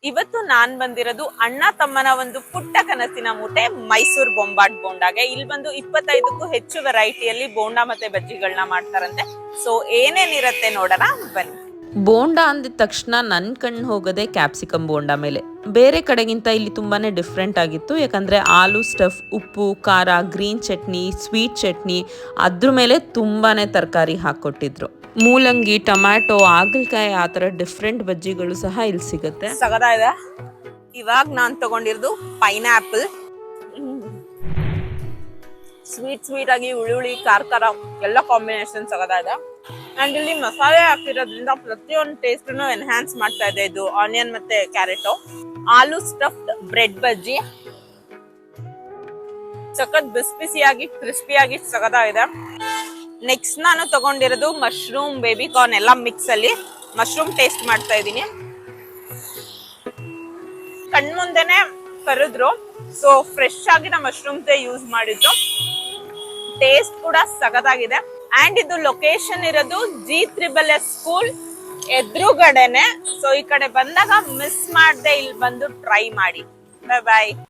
ಇವತ್ತು ನಾನ್ ಬಂದಿರೋದು ಅಣ್ಣ ತಮ್ಮನ ಒಂದು ಪುಟ್ಟ ಕನಸಿನ ಮೂಟೆ ಮೈಸೂರ್ ಬೊಂಬಾಟ್ ಬೋಂಡಾಗೆ. ಇಲ್ಲಿ ಬಂದು 25ಕ್ಕೂ ಹೆಚ್ಚು ವೆರೈಟಿಯಲ್ಲಿ ಬೋಂಡಾ ಮತ್ತೆ ಬಜ್ಜಿಗಳನ್ನ ಮಾಡ್ತಾರಂತೆ. ಸೊ ಏನೇನಿರತ್ತೆ ನೋಡೋಣ ಬನ್ನಿ. ಬೋಂಡಾ ಅಂದಿದ ತಕ್ಷಣ ನನ್ನ ಕಣ್ಣು ಹೋಗೋದೆ ಕ್ಯಾಪ್ಸಿಕಮ್ ಬೋಂಡಾ ಮೇಲೆ. ಬೇರೆ ಕಡೆಗಿಂತ ಇಲ್ಲಿ ತುಂಬಾನೇ ಡಿಫ್ರೆಂಟ್ ಆಗಿತ್ತು. ಯಾಕಂದರೆ ಆಲೂ ಸ್ಟಫ್, ಉಪ್ಪು, ಖಾರ, ಗ್ರೀನ್ ಚಟ್ನಿ, ಸ್ವೀಟ್ ಚಟ್ನಿ, ಅದ್ರ ಮೇಲೆ ತುಂಬಾ ತರಕಾರಿ ಹಾಕ್ಕೊಟ್ಟಿದ್ರು. ಮೂಲಂಗಿ, ಟೊಮ್ಯಾಟೊ, ಹಾಗಲಕಾಯಿ, ಆ ಥರ ಡಿಫ್ರೆಂಟ್ ಬಜ್ಜಿಗಳು ಸಹ ಇಲ್ಲಿ ಸಿಗುತ್ತೆ. ಸಗದಾಗಿದೆ. ಇವಾಗ ನಾನು ತಗೊಂಡಿರೋದು ಪೈನಾಪಲ್. ಸ್ವೀಟ್ ಆಗಿ, ಹುಳಿ ಖಾರ ಎಲ್ಲ ಕಾಂಬಿನೇಷನ್ ಸಗದಾಗಿದೆ. ಅಂಡ್ ಇಲ್ಲಿ ಮಸಾಲೆ ಹಾಕಿರೋದ್ರಿಂದ ಪ್ರತಿಯೊಂದು ಟೇಸ್ಟ್ ಎನ್ಹಾನ್ಸ್ ಮಾಡ್ತಾ ಇದೆ. ಇದು ಆನಿಯನ್ ಮತ್ತೆ ಕ್ಯಾರೆಟ್. ಆಲೂ ಸ್ಟಫ್ಡ್ ಬ್ರೆಡ್ ಬಜ್ಜಿ ಸಖತ್ ಬಿಸಿಯಾಗಿ ಕ್ರಿಸ್ಪಿಯಾಗಿ ಸಗದಾಗಿದೆ. ನೆಕ್ಸ್ಟ್ ನಾನು ತಗೊಂಡಿರೋದು ಮಶ್ರೂಮ್, ಬೇಬಿ ಕಾರ್ನ್ ಎಲ್ಲ ಮಿಕ್ಸ್ ಅಲ್ಲಿ ಮಶ್ರೂಮ್ ಟೇಸ್ಟ್ ಮಾಡ್ತಾ ಇದ್ದೀನಿ. ಕಣ್ಮುಂದೆನೆ ಕರೆದ್ರು, ಸೊ ಫ್ರೆಶ್ ಆಗಿನ ಮಶ್ರೂಮ್ಸ್ ಯೂಸ್ ಮಾಡಿದ್ರು. ಟೇಸ್ಟ್ ಕೂಡ ಸಗದಾಗಿದೆ. ಅಂಡ್ ಇದು ಲೊಕೇಶನ್ ಇರೋದು G3S ಸ್ಕೂಲ್ ಎದುರುಗಡೆನೆ. ಸೊ ಈ ಕಡೆ ಬಂದಾಗ ಮಿಸ್ ಮಾಡದೆ ಇಲ್ಲಿ ಬಂದು ಟ್ರೈ ಮಾಡಿ. ಬಾಯ್ ಬಾಯ್.